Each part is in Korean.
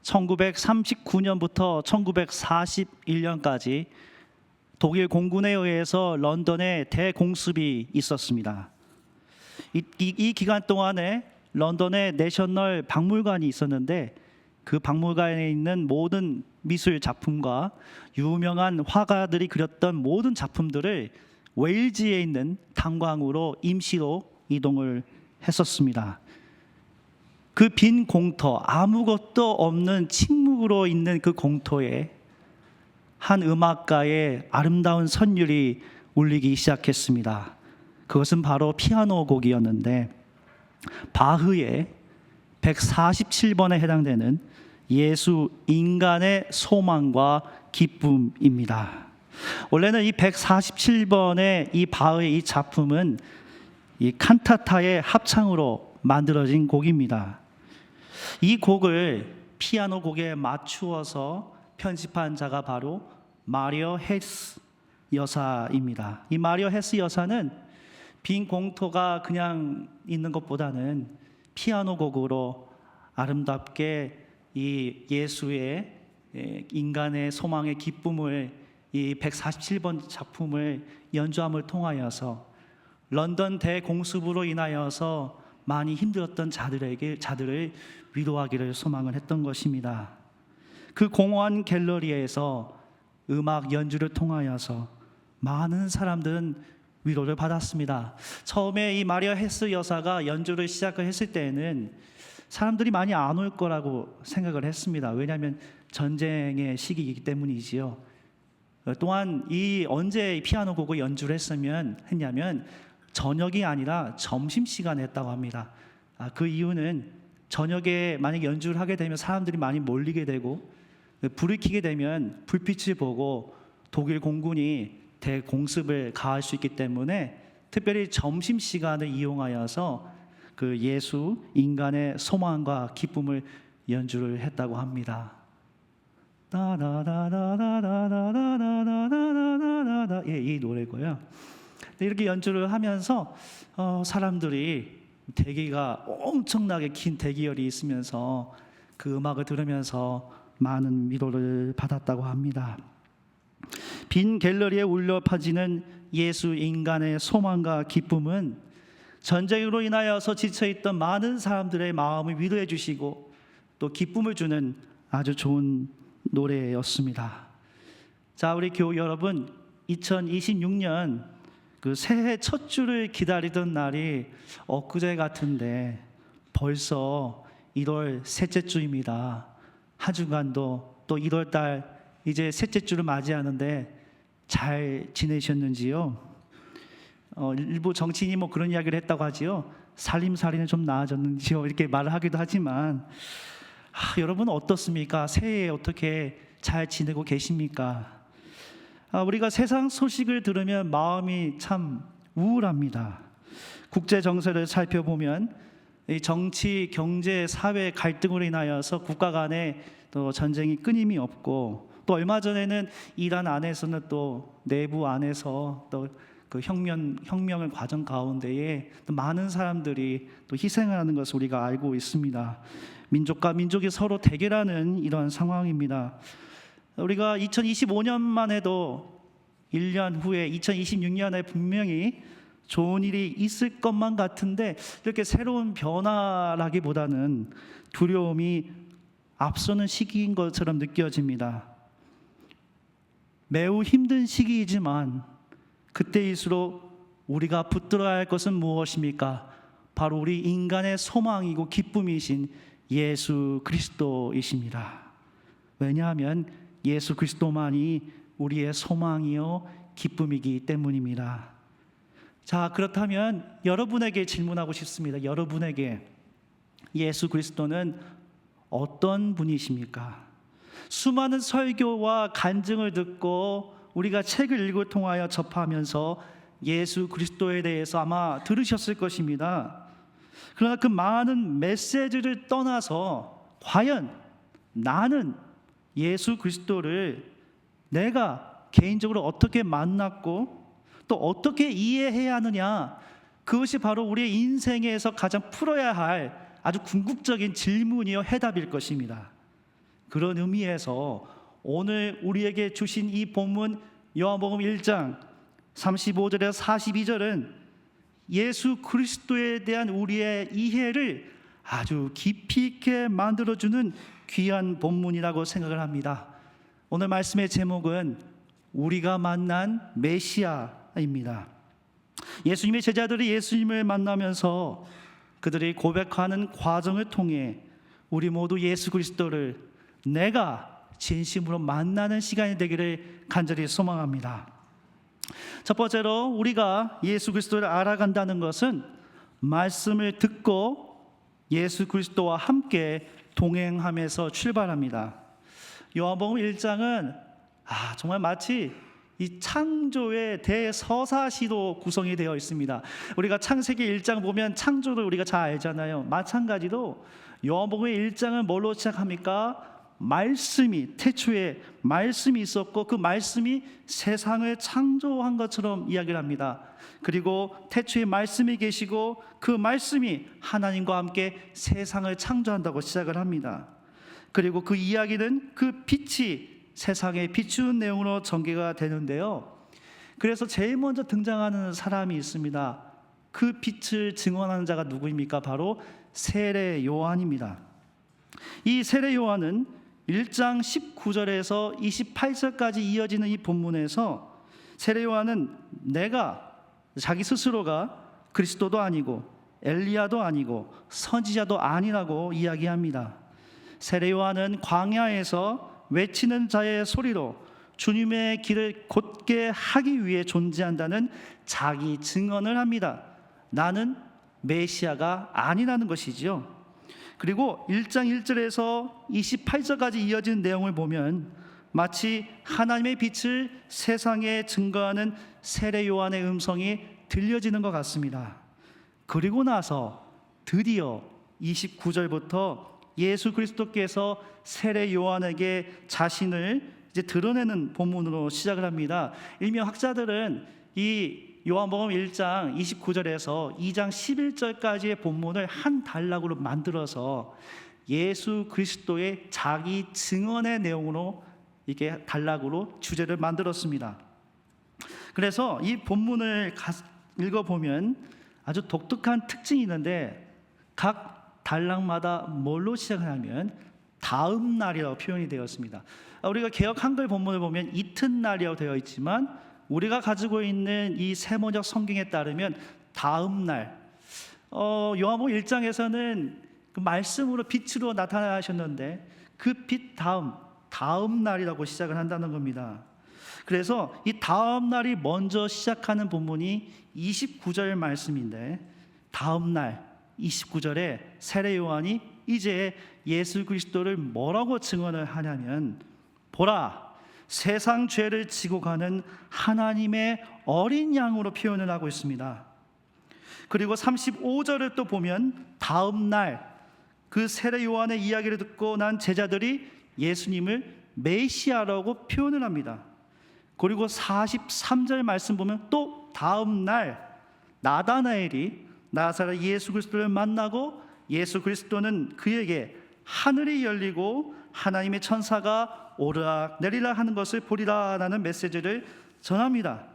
1939년부터 1941년까지 독일 공군에 의해서 런던에 대공습이 있었습니다. 이 기간 동안에 런던에 내셔널 박물관이 있었는데 그 박물관에 있는 모든 미술 작품과 유명한 화가들이 그렸던 모든 작품들을 웨일즈에 있는 탄광으로 임시로 이동을 했었습니다. 그 빈 공터, 아무것도 없는 침묵으로 있는 그 공터에 한 음악가의 아름다운 선율이 울리기 시작했습니다. 그것은 바로 피아노 곡이었는데 바흐의 147번에 해당되는 예수 인간의 소망과 기쁨입니다. 원래는 이 147번의 이 바흐의 이 작품은 이 칸타타의 합창으로 만들어진 곡입니다. 이 곡을 피아노 곡에 맞추어서 편집한 자가 바로 마리어 헤스 여사입니다. 이 마리어 헤스 여사는 빈 공터가 그냥 있는 것보다는 피아노 곡으로 아름답게 이 예수의 인간의 소망의 기쁨을 이 147번 작품을 연주함을 통하여서 런던 대공습으로 인하여서 많이 힘들었던 자들을 위로하기를 소망을 했던 것입니다. 그 공원 갤러리에서 음악 연주를 통하여서 많은 사람들은 위로를 받았습니다. 처음에 이 마리아 헤스 여사가 연주를 시작을 했을 때에는 사람들이 많이 안 올 거라고 생각을 했습니다. 왜냐하면 전쟁의 시기이기 때문이지요. 또한 언제 피아노 곡을 연주를 했냐면 저녁이 아니라 점심시간에 했다고 합니다. 그 이유는 저녁에 만약 연주를 하게 되면 사람들이 많이 몰리게 되고 불을 켜게 되면 불빛을 보고 독일 공군이 대공습을 가할 수 있기 때문에 특별히 점심시간을 이용하여서 그 예수 인간의 소망과 기쁨을 연주를 했다고 합니다. 이 노래고요. 이렇게 연주를 하면서 사람들이 대기가 엄청나게 긴 대기열이 있으면서 그 음악을 들으면서 많은 위로를 받았다고 합니다. 빈 갤러리에 울려 퍼지는 예수 인간의 소망과 기쁨은 전쟁으로 인하여서 지쳐있던 많은 사람들의 마음을 위로해 주시고 또 기쁨을 주는 아주 좋은 노래였습니다. 자, 우리 교우 여러분, 2026년 그 새해 첫 주를 기다리던 날이 엊그제 같은데 벌써 1월 셋째 주입니다. 한 주간도 또 1월 달 이제 셋째 주를 맞이하는데 잘 지내셨는지요? 일부 정치인이 뭐 그런 이야기를 했다고 하지요. 살림살이는 좀 나아졌는지요? 이렇게 말을 하기도 하지만 여러분 어떻습니까? 새해에 어떻게 잘 지내고 계십니까? 우리가 세상 소식을 들으면 마음이 참 우울합니다. 국제 정세를 살펴보면 이 정치, 경제, 사회 갈등으로 인하여서 국가 간에 또 전쟁이 끊임이 없고 또 얼마 전에는 이란 안에서는 또 내부 안에서 또 그 혁명의 과정 가운데에 또 많은 사람들이 또 희생을 하는 것을 우리가 알고 있습니다. 민족과 민족이 서로 대결하는 이런 상황입니다. 우리가 2025년만 해도 1년 후에 2026년에 분명히 좋은 일이 있을 것만 같은데 이렇게 새로운 변화라기보다는 두려움이 앞서는 시기인 것처럼 느껴집니다. 매우 힘든 시기이지만 그때일수록 우리가 붙들어야 할 것은 무엇입니까? 바로 우리 인간의 소망이고 기쁨이신 예수 그리스도이십니다. 왜냐하면 예수 그리스도만이 우리의 소망이요 기쁨이기 때문입니다. 자, 그렇다면 여러분에게 질문하고 싶습니다. 여러분에게 예수 그리스도는 어떤 분이십니까? 수많은 설교와 간증을 듣고 우리가 책을 읽을 통하여 접하면서 예수 그리스도에 대해서 아마 들으셨을 것입니다. 그러나 그 많은 메시지를 떠나서 과연 나는 예수 그리스도를 내가 개인적으로 어떻게 만났고 또 어떻게 이해해야 하느냐, 그것이 바로 우리의 인생에서 가장 풀어야 할 아주 궁극적인 질문이요 해답일 것입니다. 그런 의미에서 오늘 우리에게 주신 이 본문 요한복음 1장 35절에서 42절은 예수 그리스도에 대한 우리의 이해를 아주 깊이 있게 만들어주는 귀한 본문이라고 생각을 합니다. 오늘 말씀의 제목은 우리가 만난 메시아입니다. 예수님의 제자들이 예수님을 만나면서 그들이 고백하는 과정을 통해 우리 모두 예수 그리스도를 내가 진심으로 만나는 시간이 되기를 간절히 소망합니다. 첫 번째로 우리가 예수 그리스도를 알아간다는 것은 말씀을 듣고 예수 그리스도와 함께 동행하면서 출발합니다. 요한복음 1장은 정말 마치 이 창조의 대서사시로 구성이 되어 있습니다. 우리가 창세기 1장 보면 창조를 우리가 잘 알잖아요. 마찬가지로 요한복음의 1장은 뭘로 시작합니까? 말씀이, 태초에 말씀이 있었고 그 말씀이 세상을 창조한 것처럼 이야기를 합니다. 그리고 태초에 말씀이 계시고 그 말씀이 하나님과 함께 세상을 창조한다고 시작을 합니다. 그리고 그 이야기는 그 빛이 세상에 비추는 내용으로 전개가 되는데요. 그래서 제일 먼저 등장하는 사람이 있습니다. 그 빛을 증언하는 자가 누구입니까? 바로 세례 요한입니다. 이 세례 요한은 1장 19절에서 28절까지 이어지는 이 본문에서 세례 요한은 내가 자기 스스로가 그리스도도 아니고 엘리야도 아니고 선지자도 아니라고 이야기합니다. 세례 요한은 광야에서 외치는 자의 소리로 주님의 길을 곧게 하기 위해 존재한다는 자기 증언을 합니다. 나는 메시아가 아니라는 것이지요. 그리고 1장 1절에서 28절까지 이어진 내용을 보면 마치 하나님의 빛을 세상에 증거하는 세례 요한의 음성이 들려지는 것 같습니다. 그리고 나서 드디어 29절부터 예수 그리스도께서 세례 요한에게 자신을 이제 드러내는 본문으로 시작을 합니다. 일명 학자들은 이 요한복음 1장 29절에서 2장 11절까지의 본문을 한 단락으로 만들어서 예수 그리스도의 자기 증언의 내용으로 이게 단락으로 주제를 만들었습니다. 그래서 이 본문을 읽어보면 아주 독특한 특징이 있는데 각 단락마다 뭘로 시작하냐면 다음 날이라고 표현이 되었습니다. 우리가 개역 한글 본문을 보면 이튿날이라고 되어 있지만 우리가 가지고 있는 이 세모적 성경에 따르면 다음 날, 요한복음 1장에서는 그 말씀으로 빛으로 나타나셨는데 그 빛 다음 날이라고 시작을 한다는 겁니다. 그래서 이 다음 날이 먼저 시작하는 본문이 29절 말씀인데 다음 날 29절에 세례 요한이 이제 예수 그리스도를 뭐라고 증언을 하냐면 보라 세상 죄를 지고 가는 하나님의 어린 양으로 표현을 하고 있습니다. 그리고 35절을 또 보면 다음 날 그 세례 요한의 이야기를 듣고 난 제자들이 예수님을 메시아라고 표현을 합니다. 그리고 43절 말씀 보면 또 다음 날 나다나엘이 나사렛 예수 그리스도를 만나고 예수 그리스도는 그에게 하늘이 열리고 하나님의 천사가 오르락 내리락 하는 것을 보리라라는 메시지를 전합니다.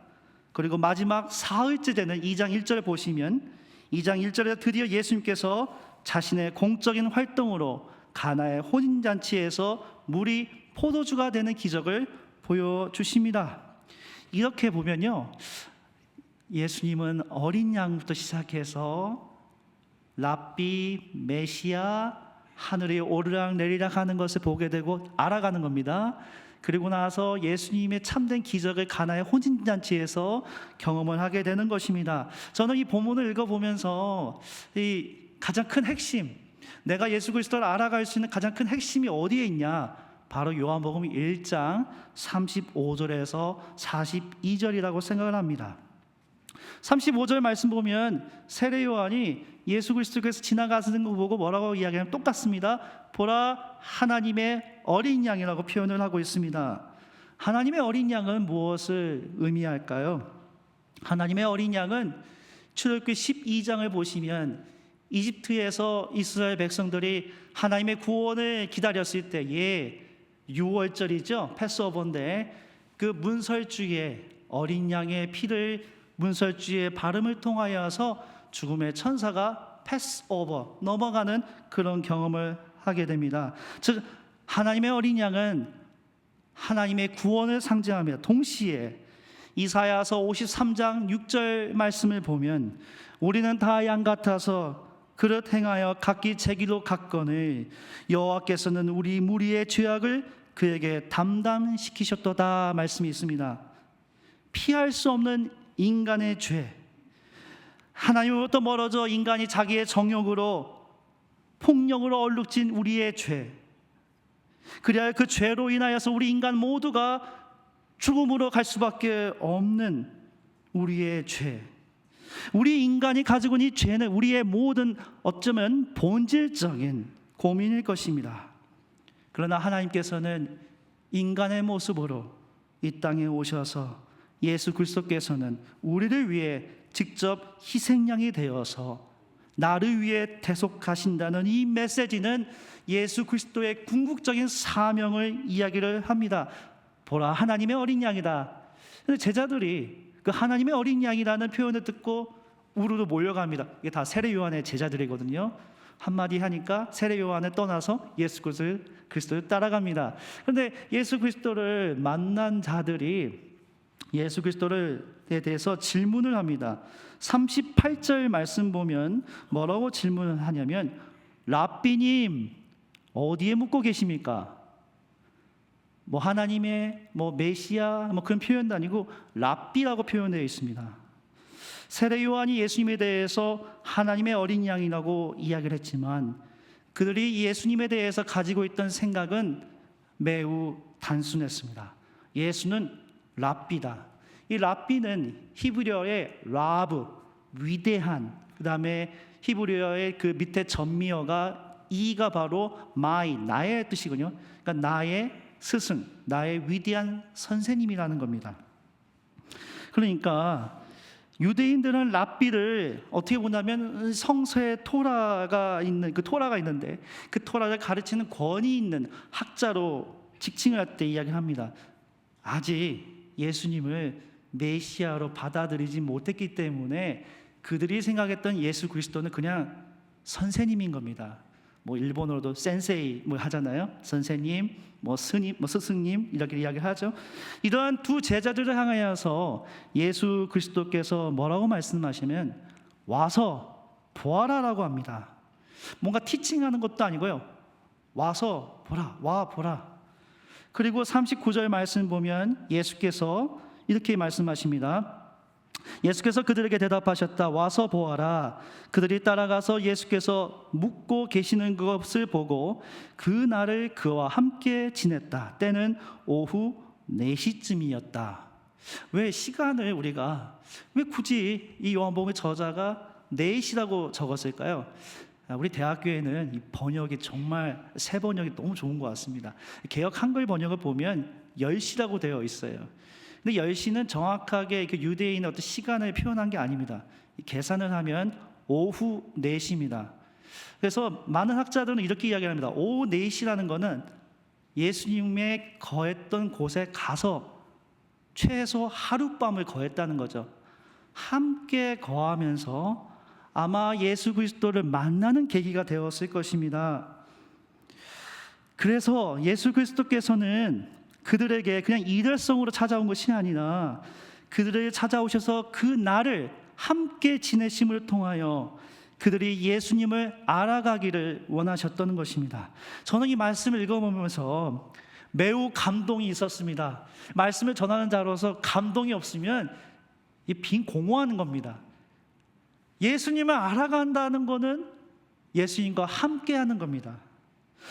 그리고 마지막 사흘째 되는 2장 1절 보시면 2장 1절에 드디어 예수님께서 자신의 공적인 활동으로 가나의 혼인잔치에서 물이 포도주가 되는 기적을 보여주십니다. 이렇게 보면요, 예수님은 어린 양부터 시작해서 랍비, 메시아, 하늘에 오르락 내리락 하는 것을 보게 되고 알아가는 겁니다. 그리고 나서 예수님의 참된 기적을 가나의 혼인잔치에서 경험을 하게 되는 것입니다. 저는 이 본문을 읽어보면서 이 가장 큰 핵심, 내가 예수 그리스도를 알아갈 수 있는 가장 큰 핵심이 어디에 있냐? 바로 요한복음 1장 35절에서 42절이라고 생각을 합니다. 35절 말씀 보면 세례 요한이 예수 그리스도께서 지나가시는 거 보고 뭐라고 이야기하면 똑같습니다. 보라 하나님의 어린 양이라고 표현을 하고 있습니다. 하나님의 어린 양은 무엇을 의미할까요? 하나님의 어린 양은 출애굽기 12장을 보시면 이집트에서 이스라엘 백성들이 하나님의 구원을 기다렸을 때에 6월절이죠. 패스오버인데 그 문설주에 어린 양의 피를 문설주에 바름을 통하여서 죽음의 천사가 패스오버 넘어가는 그런 경험을 하게 됩니다. 즉 하나님의 어린 양은 하나님의 구원을 상징합니다. 동시에 이사야서 53장 6절 말씀을 보면 우리는 다 양 같아서 그릇 행하여 각기 제 길로 갔거늘 여호와께서는 우리 무리의 죄악을 그에게 담당시키셨도다 말씀이 있습니다. 피할 수 없는 인간의 죄, 하나님으로부터 멀어져 인간이 자기의 정욕으로 폭력으로 얼룩진 우리의 죄, 그래야 그 죄로 인하여서 우리 인간 모두가 죽음으로 갈 수밖에 없는 우리의 죄, 우리 인간이 가지고 있는 이 죄는 우리의 모든 어쩌면 본질적인 고민일 것입니다. 그러나 하나님께서는 인간의 모습으로 이 땅에 오셔서 예수 그리스도께서는 우리를 위해 직접 희생양이 되어서 나를 위해 대속하신다는 이 메시지는 예수 그리스도의 궁극적인 사명을 이야기를 합니다. 보라, 하나님의 어린 양이다. 근데 제자들이 그 하나님의 어린 양이라는 표현을 듣고 우르르 몰려갑니다. 이게 다 세례 요한의 제자들이거든요. 한마디 하니까 세례 요한을 떠나서 예수 그리스도를 따라갑니다. 그런데 예수 그리스도를 만난 자들이 예수 그리스도에 대해서 질문을 합니다. 38절 말씀 보면 뭐라고 질문을 하냐면 랍비님 어디에 묵고 계십니까? 뭐 하나님의 뭐 메시아 뭐 그런 표현도 아니고 랍비라고 표현되어 있습니다. 세례 요한이 예수님에 대해서 하나님의 어린 양이라고 이야기를 했지만 그들이 예수님에 대해서 가지고 있던 생각은 매우 단순했습니다. 예수는 랍비다. 이 랍비는 히브리어의 라브, 위대한, 그 다음에 히브리어의 그 밑에 전미어가 이가 바로 마이, 나의 뜻이군요. 그러니까 나의 스승, 나의 위대한 선생님이라는 겁니다. 그러니까 유대인들은 랍비를 어떻게 보냐면 성서에 토라가 있는데 그 토라를 가르치는 권위 있는 학자로 직칭을 할 때 이야기를 합니다. 아직 예수님을 메시아로 받아들이지 못했기 때문에 그들이 생각했던 예수 그리스도는 그냥 선생님인 겁니다. 뭐 일본어로도 센세이 뭐 하잖아요. 선생님, 뭐 스님, 뭐 스승님 이렇게 이야기를 하죠. 이러한 두 제자들을 향하여서 예수 그리스도께서 뭐라고 말씀하시면 와서 보아라라고 합니다. 뭔가 티칭하는 것도 아니고요. 와서 보라, 와 보라. 그리고 39절 말씀 보면 예수께서 이렇게 말씀하십니다. 예수께서 그들에게 대답하셨다. 와서 보아라. 그들이 따라가서 예수께서 묵고 계시는 것을 보고 그 날을 그와 함께 지냈다. 때는 오후 4시쯤이었다. 왜 시간을 우리가 왜 굳이 이 요한복음의 저자가 4시라고 적었을까요? 우리 대학교에는 이 번역이 정말 새 번역이 너무 좋은 것 같습니다. 개역 한글 번역을 보면 10시라고 되어 있어요. 근데 10시는 정확하게 유대인의 어떤 시간을 표현한 게 아닙니다. 계산을 하면 오후 4시입니다. 그래서 많은 학자들은 이렇게 이야기합니다. 오후 4시라는 거는 예수님의 거했던 곳에 가서 최소 하룻밤을 거했다는 거죠. 함께 거하면서 아마 예수 그리스도를 만나는 계기가 되었을 것입니다. 그래서 예수 그리스도께서는 그들에게 그냥 일회성으로 찾아온 것이 아니라 그들에게 찾아오셔서 그 날을 함께 지내심을 통하여 그들이 예수님을 알아가기를 원하셨던 것입니다. 저는 이 말씀을 읽어보면서 매우 감동이 있었습니다. 말씀을 전하는 자로서 감동이 없으면 이 빈 공허하는 겁니다. 예수님을 알아간다는 것은 예수님과 함께하는 겁니다.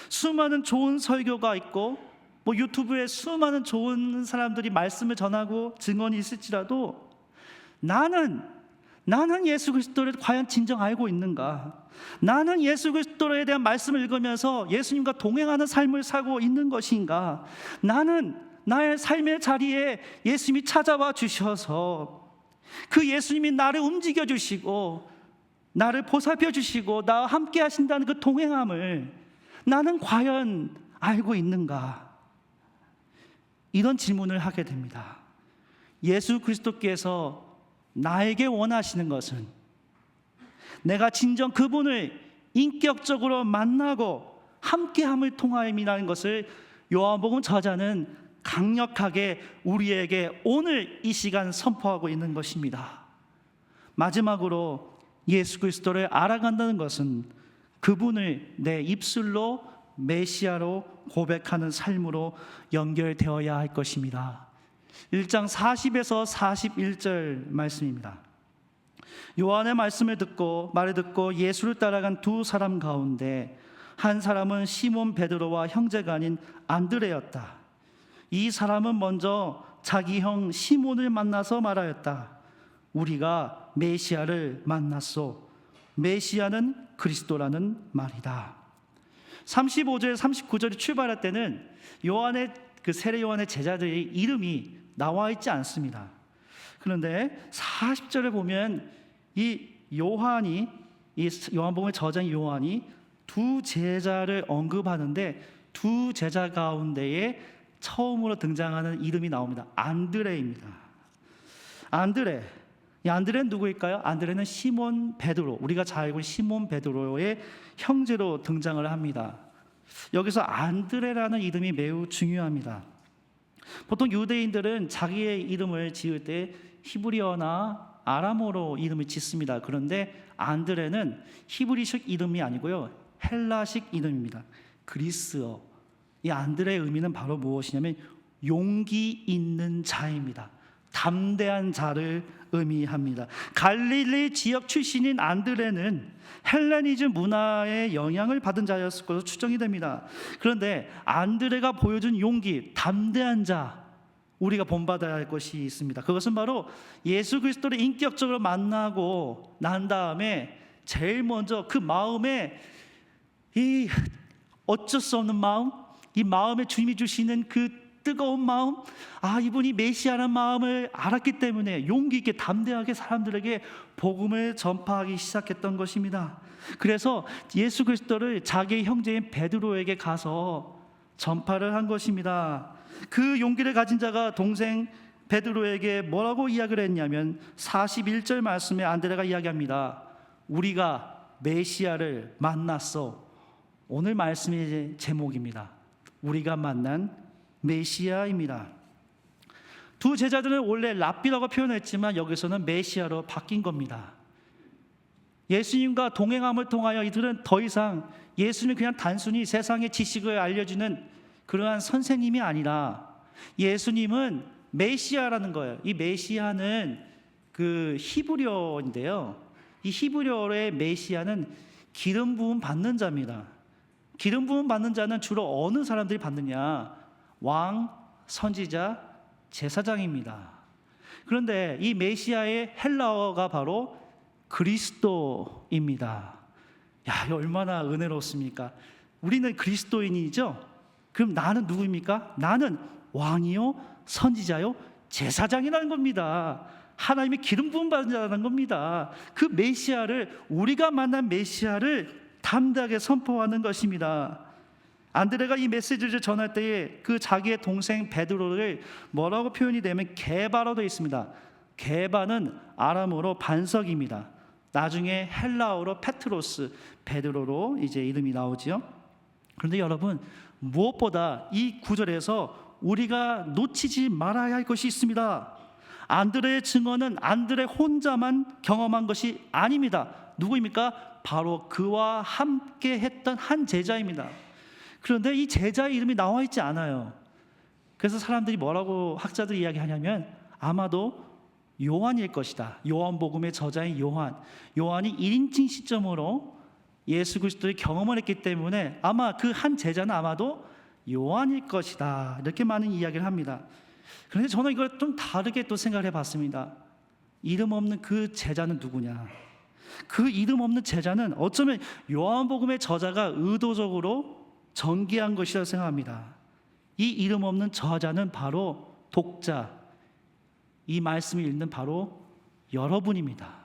수많은 좋은 설교가 있고 뭐 유튜브에 수많은 좋은 사람들이 말씀을 전하고 증언이 있을지라도 나는 예수 그리스도를 과연 진정 알고 있는가? 나는 예수 그리스도에 대한 말씀을 읽으면서 예수님과 동행하는 삶을 살고 있는 것인가? 나는 나의 삶의 자리에 예수님이 찾아와 주셔서 그 예수님이 나를 움직여 주시고 나를 보살펴 주시고 나와 함께 하신다는 그 동행함을 나는 과연 알고 있는가? 이런 질문을 하게 됩니다. 예수 그리스도께서 나에게 원하시는 것은 내가 진정 그분을 인격적으로 만나고 함께함을 통하임이라는 것을 요한복음 저자는 강력하게 우리에게 오늘 이 시간 선포하고 있는 것입니다. 마지막으로 예수 그리스도를 알아간다는 것은 그분을 내 입술로 메시아로 고백하는 삶으로 연결되어야 할 것입니다. 1장 40에서 41절 말씀입니다. 요한의 말을 듣고 예수를 따라간 두 사람 가운데 한 사람은 시몬 베드로와 형제가 아닌 안드레였다. 이 사람은 먼저 자기 형 시몬을 만나서 말하였다. 우리가 메시아를 만났소. 메시아는 그리스도라는 말이다. 35절 39절이 출발할 때는 요한의 그 세례 요한의 제자들의 이름이 나와 있지 않습니다. 그런데 40절에 보면 이 요한이, 이 요한복음의 저자인 요한이 두 제자를 언급하는데 두 제자 가운데에 처음으로 등장하는 이름이 나옵니다. 안드레입니다. 안드레. 이 안드레는 누구일까요? 안드레는 시몬 베드로, 우리가 잘 알고 있는 시몬 베드로의 형제로 등장을 합니다. 여기서 안드레라는 이름이 매우 중요합니다. 보통 유대인들은 자기의 이름을 지을 때 히브리어나 아람어로 이름을 짓습니다. 그런데 안드레는 히브리식 이름이 아니고요, 헬라식 이름입니다. 그리스어. 이 안드레의 의미는 바로 무엇이냐면 용기 있는 자입니다. 담대한 자를 의미합니다. 갈릴리 지역 출신인 안드레는 헬레니즘 문화의 영향을 받은 자였을 것으로 추정이 됩니다. 그런데 안드레가 보여준 용기, 담대한 자, 우리가 본받아야 할 것이 있습니다. 그것은 바로 예수 그리스도를 인격적으로 만나고 난 다음에 제일 먼저 그 마음에 이 어쩔 수 없는 마음, 이 마음에 주님이 주시는 그 뜨거운 마음, 이분이 메시아라는 마음을 알았기 때문에 용기 있게 담대하게 사람들에게 복음을 전파하기 시작했던 것입니다. 그래서 예수 그리스도를 자기의 형제인 베드로에게 가서 전파를 한 것입니다. 그 용기를 가진 자가 동생 베드로에게 뭐라고 이야기를 했냐면 41절 말씀에 안드레가 이야기합니다. 우리가 메시아를 만났어. 오늘 말씀의 제목입니다. 우리가 만난 메시아입니다. 두 제자들은 원래 랍비라고 표현했지만 여기서는 메시아로 바뀐 겁니다. 예수님과 동행함을 통하여 이들은 더 이상 예수님이 그냥 단순히 세상의 지식을 알려주는 그러한 선생님이 아니라 예수님은 메시아라는 거예요. 이 메시아는 그 히브리어인데요, 이 히브리어의 메시아는 기름 부음 받는 자입니다. 기름 부음 받는 자는 주로 어느 사람들이 받느냐? 왕, 선지자, 제사장입니다. 그런데 이 메시아의 헬라어가 바로 그리스도입니다. 야, 이거 얼마나 은혜롭습니까? 우리는 그리스도인이죠? 그럼 나는 누구입니까? 나는 왕이요, 선지자요, 제사장이라는 겁니다. 하나님의 기름 부음 받은 자라는 겁니다. 그 메시아를, 우리가 만난 메시아를 담대하게 선포하는 것입니다. 안드레가 이 메시지를 전할 때에 그 자기의 동생 베드로를 뭐라고 표현이 되면 게바로 되어 있습니다. 게바는 아람어로 반석입니다. 나중에 헬라어로 페트로스, 베드로로 이제 이름이 나오지요. 그런데 여러분, 무엇보다 이 구절에서 우리가 놓치지 말아야 할 것이 있습니다. 안드레의 증언은 안드레 혼자만 경험한 것이 아닙니다. 누구입니까? 바로 그와 함께 했던 한 제자입니다. 그런데 이 제자의 이름이 나와 있지 않아요. 그래서 사람들이 뭐라고 학자들이 이야기하냐면 아마도 요한일 것이다. 요한복음의 저자인 요한이 1인칭 시점으로 예수 그리스도의 경험을 했기 때문에 아마 그 한 제자는 아마도 요한일 것이다. 이렇게 많은 이야기를 합니다. 그런데 저는 이걸 좀 다르게 또 생각을 해봤습니다. 이름 없는 그 제자는 누구냐? 그 이름 없는 제자는 어쩌면 요한복음의 저자가 의도적으로 전개한 것이라고 생각합니다. 이 이름 없는 저자는 바로 독자, 이 말씀을 읽는 바로 여러분입니다.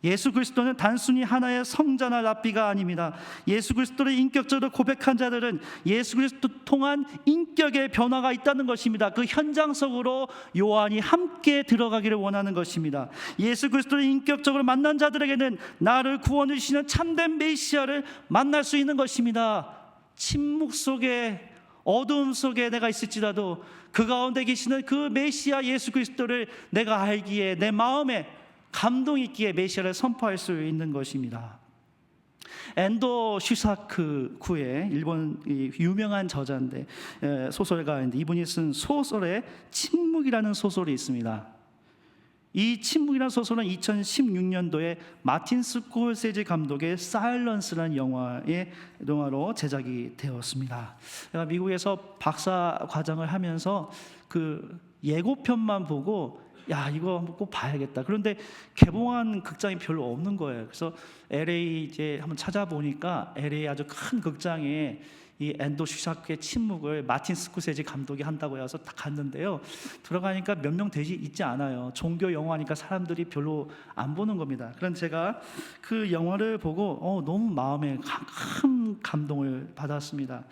예수 그리스도는 단순히 하나의 성자나 랍비가 아닙니다. 예수 그리스도를 인격적으로 고백한 자들은 예수 그리스도 통한 인격의 변화가 있다는 것입니다. 그 현장 속으로 요한이 함께 들어가기를 원하는 것입니다. 예수 그리스도를 인격적으로 만난 자들에게는 나를 구원해 주시는 참된 메시아를 만날 수 있는 것입니다. 침묵 속에, 어두움 속에 내가 있을지라도 그 가운데 계시는 그 메시아 예수 그리스도를 내가 알기에 내 마음에 감동 있기에 메시아를 선포할 수 있는 것입니다. 엔도 슈사크쿠의 일본 유명한 저자인데, 소설가인데, 이분이 쓴 소설에 침묵이라는 소설이 있습니다. 이 침묵이라는 소설은 2016년도에 마틴 스콜세지 감독의 사일런스라는 영화로 제작이 되었습니다. 제가 미국에서 박사 과정을 하면서 그 예고편만 보고 야, 이거 한번 꼭 봐야겠다. 그런데 개봉한 극장이 별로 없는 거예요. 그래서 LA 이제 한번 찾아보니까 LA 아주 큰 극장에 이 엔도 슈사크의 침묵을 마틴 스코세지 감독이 한다고 해서 딱 갔는데요. 들어가니까 몇 명 되지 있지 않아요. 종교 영화니까 사람들이 별로 안 보는 겁니다. 그런 제가 그 영화를 보고 너무 마음에 큰 감동을 받았습니다.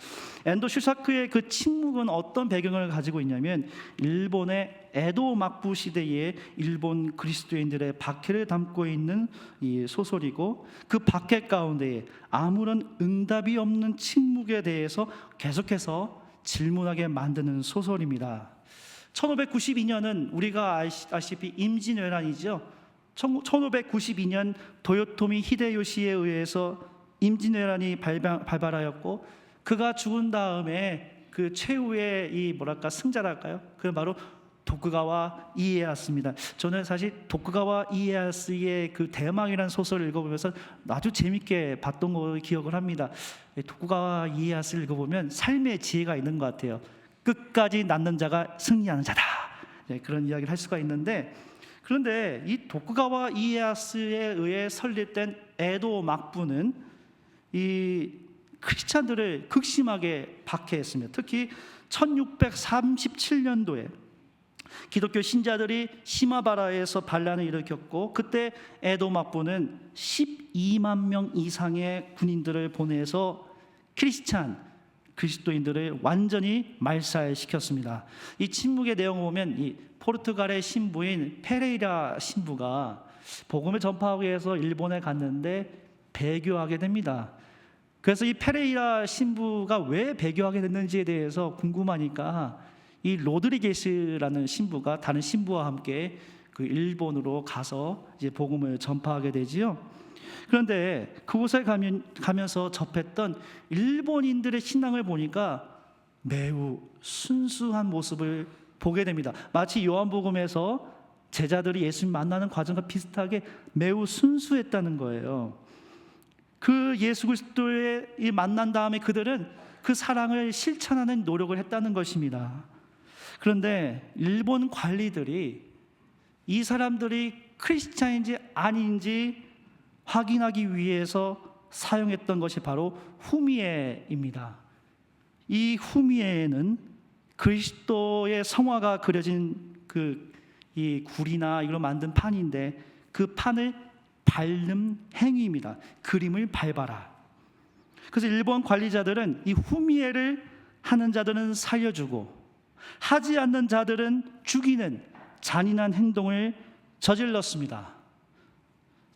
엔도 슈사크의 그 침묵은 어떤 배경을 가지고 있냐면 일본의 에도 막부 시대의 일본 그리스도인들의 박해를 담고 있는 이 소설이고, 그 박해 가운데 아무런 응답이 없는 침묵에 대해서 계속해서 질문하게 만드는 소설입니다. 1592년은 우리가 아시다시피 임진왜란이죠. 1592년 도요토미 히데요시에 의해서 임진왜란이 발발하였고, 그가 죽은 다음에 그 최후의 이 승자랄까요? 그 바로 도쿠가와 이에야스입니다. 저는 사실 도쿠가와 이에야스의 그 대망이라는 소설을 읽어보면서 아주 재밌게 봤던 걸 기억을 합니다. 도쿠가와 이에야스를 읽어보면 삶의 지혜가 있는 것 같아요. 끝까지 낳는 자가 승리하는 자다. 그런 이야기를 할 수가 있는데, 그런데 이 도쿠가와 이에야스에 의해 설립된 에도 막부는 이 크리스찬들을 극심하게 박해했습니다. 특히 1637년도에 기독교 신자들이 시마바라에서 반란을 일으켰고, 그때 에도 막부는 12만 명 이상의 군인들을 보내서 그리스도인들을 완전히 말살시켰습니다. 이 침묵의 내용을 보면 이 포르투갈의 신부인 페레이라 신부가 복음을 전파하기 위해서 일본에 갔는데 배교하게 됩니다. 그래서 이 페레이라 신부가 왜 배교하게 됐는지에 대해서 궁금하니까 이 로드리게스라는 신부가 다른 신부와 함께 그 일본으로 가서 이제 복음을 전파하게 되지요. 그런데 그곳에 가면서 접했던 일본인들의 신앙을 보니까 매우 순수한 모습을 보게 됩니다. 마치 요한복음에서 제자들이 예수님 만나는 과정과 비슷하게 매우 순수했다는 거예요. 그 예수 그리스도의 만난 다음에 그들은 그 사랑을 실천하는 노력을 했다는 것입니다. 그런데 일본 관리들이 이 사람들이 크리스찬인지 아닌지 확인하기 위해서 사용했던 것이 바로 후미에입니다. 이 후미에는 그리스도의 성화가 그려진 이 굴이나 이걸 만든 판인데, 그 판을 밟는 행위입니다. 그림을 밟아라. 그래서 일본 관리자들은 이 후미에를 하는 자들은 살려주고 하지 않는 자들은 죽이는 잔인한 행동을 저질렀습니다.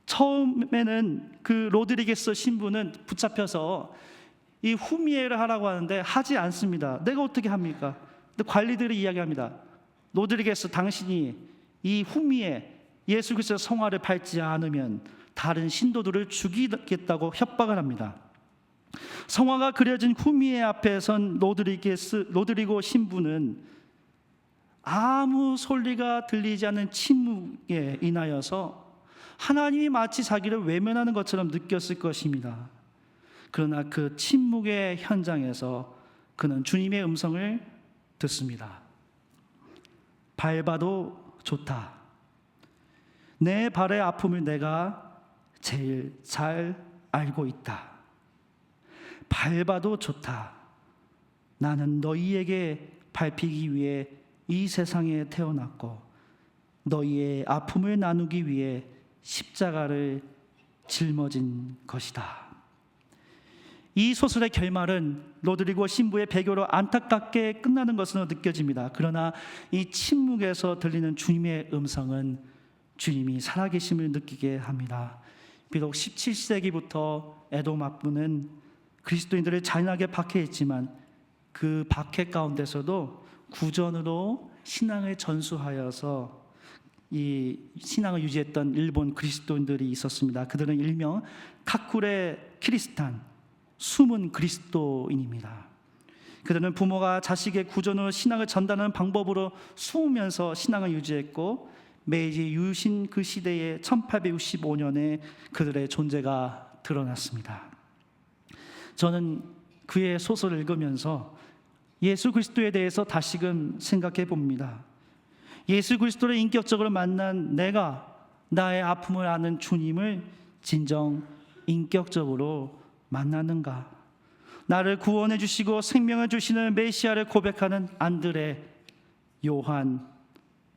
처음에는 그 로드리게스 신부는 붙잡혀서 이 후미에를 하라고 하는데 하지 않습니다. 내가 어떻게 합니까? 근데 관리들이 이야기합니다. 로드리게스, 당신이 이 후미에 예수 그리스도의 성화를 밟지 않으면 다른 신도들을 죽이겠다고 협박을 합니다. 성화가 그려진 후미에 앞에 선 로드리고 신부는 아무 소리가 들리지 않는 침묵에 인하여서 하나님이 마치 자기를 외면하는 것처럼 느꼈을 것입니다. 그러나 그 침묵의 현장에서 그는 주님의 음성을 듣습니다. 밟아도 좋다. 내 발의 아픔을 내가 제일 잘 알고 있다. 밟아도 좋다. 나는 너희에게 밟히기 위해 이 세상에 태어났고 너희의 아픔을 나누기 위해 십자가를 짊어진 것이다. 이 소설의 결말은 로드리고 신부의 배교로 안타깝게 끝나는 것으로 느껴집니다. 그러나 이 침묵에서 들리는 주님의 음성은 주님이 살아계심을 느끼게 합니다. 비록 17세기부터 에돔 압부는 그리스도인들을 잔인하게 박해했지만 그 박해 가운데서도 구전으로 신앙을 전수하여서 이 신앙을 유지했던 일본 그리스도인들이 있었습니다. 그들은 일명 카쿠레 키리스탄, 숨은 그리스도인입니다. 그들은 부모가 자식의 구전으로 신앙을 전달하는 방법으로 숨으면서 신앙을 유지했고, 메이지 유신 그 시대의 1865년에 그들의 존재가 드러났습니다. 저는 그의 소설을 읽으면서 예수 그리스도에 대해서 다시금 생각해 봅니다. 예수 그리스도를 인격적으로 만난 내가 나의 아픔을 아는 주님을 진정 인격적으로 만나는가? 나를 구원해 주시고 생명을 주시는 메시아를 고백하는 안드레, 요한,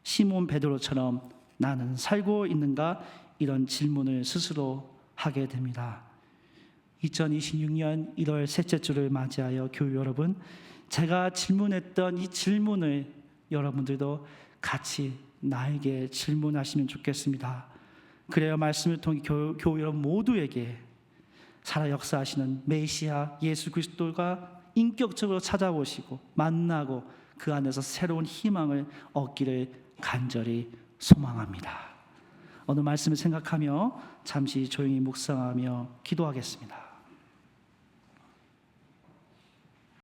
시몬 베드로처럼 나는 살고 있는가? 이런 질문을 스스로 하게 됩니다. 2026년 1월 셋째 주를 맞이하여 교회 여러분, 제가 질문했던 이 질문을 여러분들도 같이 나에게 질문하시면 좋겠습니다. 그래야 말씀을 통해 교회 여러분 모두에게 살아 역사하시는 메시아 예수 그리스도가 인격적으로 찾아오시고 만나고 그 안에서 새로운 희망을 얻기를 간절히 소망합니다. 오늘 말씀을 생각하며 잠시 조용히 묵상하며 기도하겠습니다.